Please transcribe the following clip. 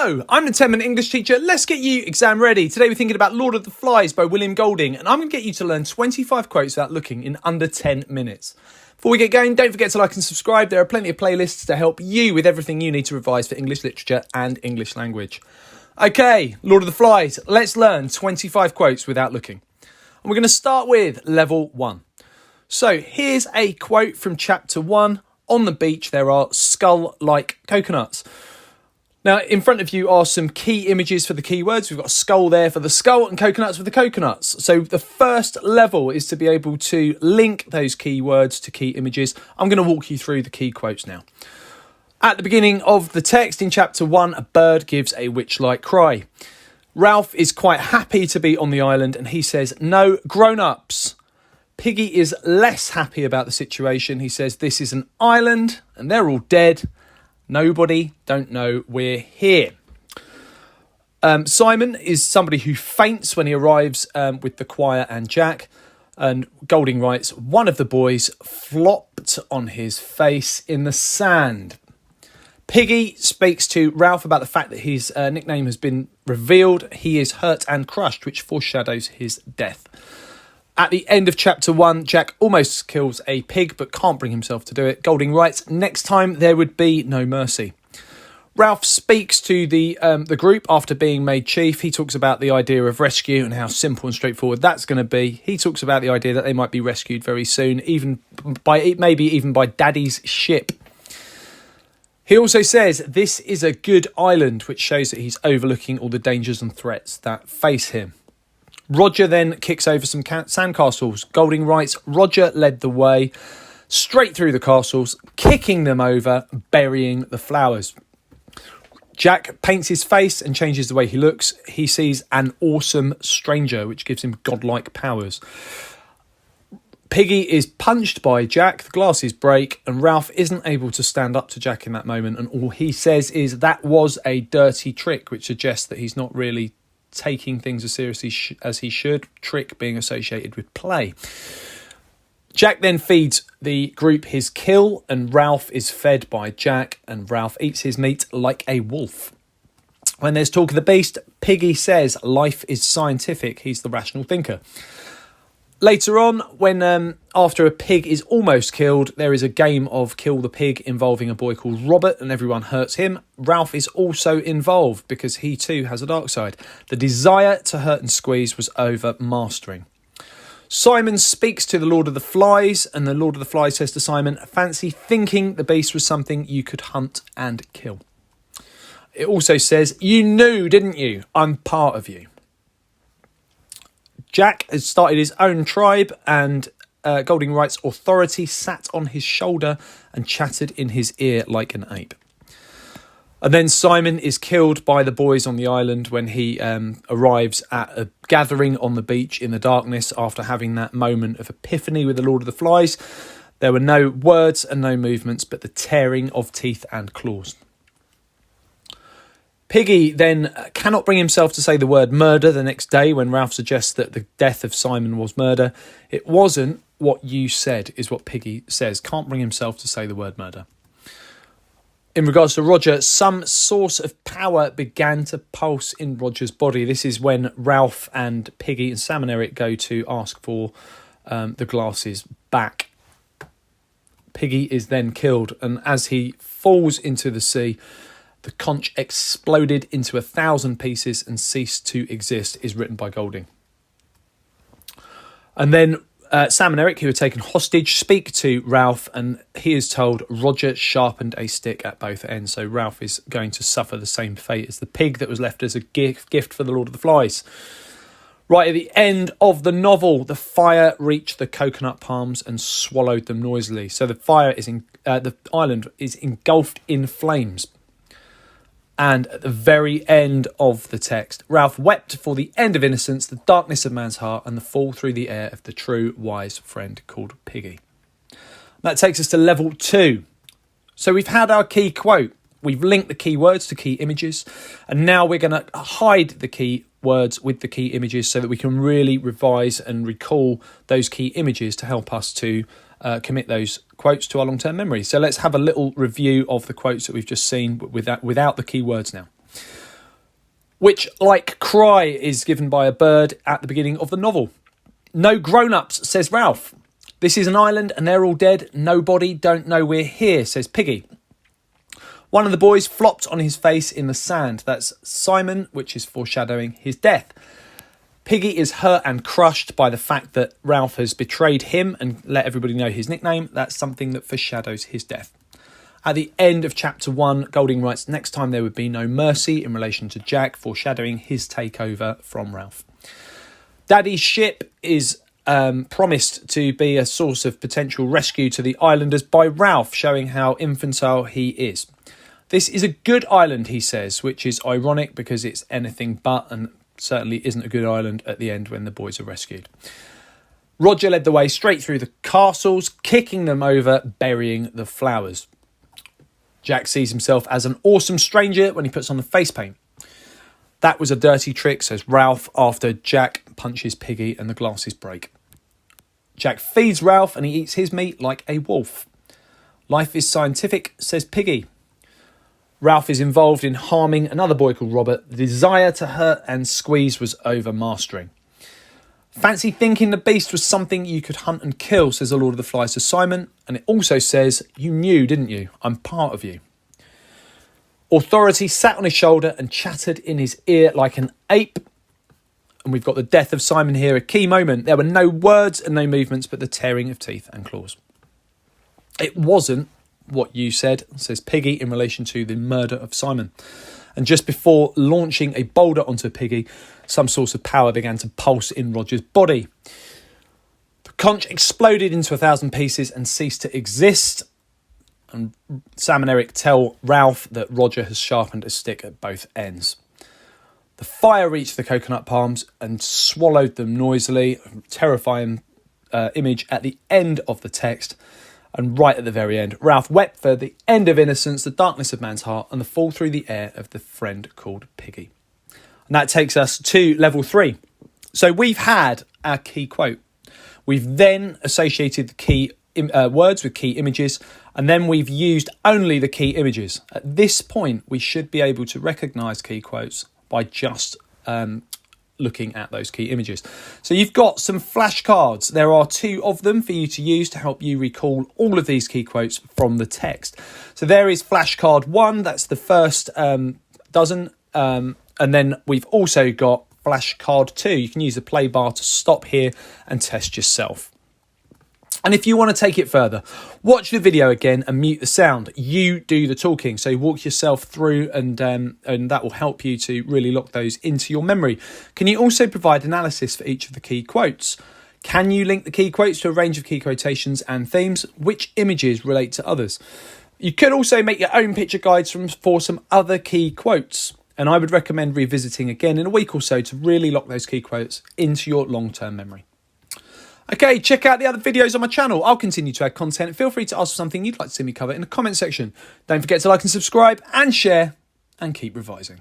Hello, I'm the 10-minute English teacher. Let's get you exam ready. Today we're thinking about Lord of the Flies by William Golding, and I'm going to get you to learn 25 quotes without looking in under 10 minutes. Before we get going, don't forget to like and subscribe. There are plenty of playlists to help you with everything you need to revise for English literature and English language. Okay, Lord of the Flies, let's learn 25 quotes without looking. And we're going to start with level 1. So here's a quote from chapter 1. On the beach, there are skull-like coconuts. Now, in front of you are some key images for the keywords. We've got a skull there for the skull and coconuts for the coconuts. So the first level is to be able to link those keywords to key images. I'm going to walk you through the key quotes now. At the beginning of the text in chapter 1, a bird gives a witch-like cry. Ralph is quite happy to be on the island and he says, "No grown-ups." Piggy is less happy about the situation. He says, "This is an island and they're all dead. Nobody don't know we're here." Simon is somebody who faints when he arrives with the choir and Jack. And Golding writes, "One of the boys flopped on his face in the sand." Piggy speaks to Ralph about the fact that his nickname has been revealed. He is hurt and crushed, which foreshadows his death. At the end of chapter 1, Jack almost kills a pig but can't bring himself to do it. Golding writes, "Next time there would be no mercy." Ralph speaks to the group after being made chief. He talks about the idea of rescue and how simple and straightforward that's going to be. He talks about the idea that they might be rescued very soon, maybe even by Daddy's ship. He also says this is a good island, which shows that he's overlooking all the dangers and threats that face him. Roger then kicks over some sandcastles. Golding writes, "Roger led the way straight through the castles, kicking them over, burying the flowers." Jack paints his face and changes the way he looks. He sees an awesome stranger, which gives him godlike powers. Piggy is punched by Jack, the glasses break, and Ralph isn't able to stand up to Jack in that moment, and all he says is that was a dirty trick, which suggests that he's not really taking things as seriously as he should, trick being associated with play. Jack then feeds the group his kill, and Ralph is fed by Jack, and Ralph eats his meat like a wolf. When there's talk of the beast, Piggy says life is scientific, he's the rational thinker. Later on, when after a pig is almost killed, there is a game of kill the pig involving a boy called Robert and everyone hurts him. Ralph is also involved because he too has a dark side. The desire to hurt and squeeze was overmastering. Simon speaks to the Lord of the Flies and the Lord of the Flies says to Simon, "Fancy thinking the beast was something you could hunt and kill." It also says, "You knew, didn't you? I'm part of you." Jack has started his own tribe and Golding writes, "Authority sat on his shoulder and chattered in his ear like an ape." And then Simon is killed by the boys on the island when he arrives at a gathering on the beach in the darkness after having that moment of epiphany with the Lord of the Flies. There were no words and no movements, but the tearing of teeth and claws. Piggy then cannot bring himself to say the word murder the next day when Ralph suggests that the death of Simon was murder. "It wasn't what you said," is what Piggy says. Can't bring himself to say the word murder. In regards to Roger, some source of power began to pulse in Roger's body. This is when Ralph and Piggy and Sam and Eric go to ask for the glasses back. Piggy is then killed, and as he falls into the sea, the conch exploded into 1,000 pieces and ceased to exist, is written by Golding. And then Sam and Eric, who are taken hostage, speak to Ralph and he is told Roger sharpened a stick at both ends. So Ralph is going to suffer the same fate as the pig that was left as a gift for the Lord of the Flies. Right at the end of the novel, the fire reached the coconut palms and swallowed them noisily. So the island is engulfed in flames. And at the very end of the text, Ralph wept for the end of innocence, the darkness of man's heart, and the fall through the air of the true wise friend called Piggy. That takes us to level 2. So we've had our key quote. We've linked the key words to key images. And now we're going to hide the key words with the key images so that we can really revise and recall those key images to help us to commit those quotes to our long-term memory. So let's have a little review of the quotes that we've just seen without the key words now. which, like cry, is given by a bird at the beginning of the novel. No grown-ups, says Ralph. This is an island and they're all dead. Nobody don't know we're here, says Piggy. One of the boys flopped on his face in the sand. That's Simon, which is foreshadowing his death. Piggy is hurt and crushed by the fact that Ralph has betrayed him and let everybody know his nickname. That's something that foreshadows his death. At the end of chapter 1, Golding writes, next time there would be no mercy in relation to Jack, foreshadowing his takeover from Ralph. Daddy's ship is promised to be a source of potential rescue to the islanders by Ralph, showing how infantile he is. This is a good island, he says, which is ironic because it's anything but, and certainly isn't a good island at the end when the boys are rescued. Roger led the way straight through the castles, kicking them over, burying the flowers. Jack sees himself as an awesome stranger when he puts on the face paint. That was a dirty trick, says Ralph, after Jack punches Piggy and the glasses break. Jack feeds Ralph and he eats his meat like a wolf. Life is scientific, says Piggy. Ralph is involved in harming another boy called Robert. The desire to hurt and squeeze was overmastering. Fancy thinking the beast was something you could hunt and kill, says the Lord of the Flies to Simon. And it also says, you knew, didn't you? I'm part of you. Authority sat on his shoulder and chattered in his ear like an ape. And we've got the death of Simon here, a key moment. There were no words and no movements, but the tearing of teeth and claws. It wasn't what you said, says Piggy in relation to the murder of Simon. And just before launching a boulder onto Piggy, some source of power began to pulse in Roger's body. The conch exploded into 1,000 pieces and ceased to exist. And Sam and Eric tell Ralph that Roger has sharpened a stick at both ends. The fire reached the coconut palms and swallowed them noisily, a terrifying image at the end of the text. And right at the very end, Ralph wept for the end of innocence, the darkness of man's heart, and the fall through the air of the friend called Piggy. And that takes us to level 3. So we've had our key quote. We've then associated the key words with key images, and then we've used only the key images. At this point, we should be able to recognise key quotes by just looking at those key images. So you've got some flashcards. There are 2 of them for you to use to help you recall all of these key quotes from the text. So there is flashcard 1, that's the first dozen, and then we've also got flashcard 2. You can use the play bar to stop here and test yourself. And if you want to take it further, watch the video again and mute the sound. You do the talking. So walk yourself through and that will help you to really lock those into your memory. Can you also provide analysis for each of the key quotes? Can you link the key quotes to a range of key quotations and themes? Which images relate to others? You could also make your own picture guides for some other key quotes. And I would recommend revisiting again in a week or so to really lock those key quotes into your long-term memory. Okay, check out the other videos on my channel. I'll continue to add content. Feel free to ask for something you'd like to see me cover in the comment section. Don't forget to like and subscribe and share, and keep revising.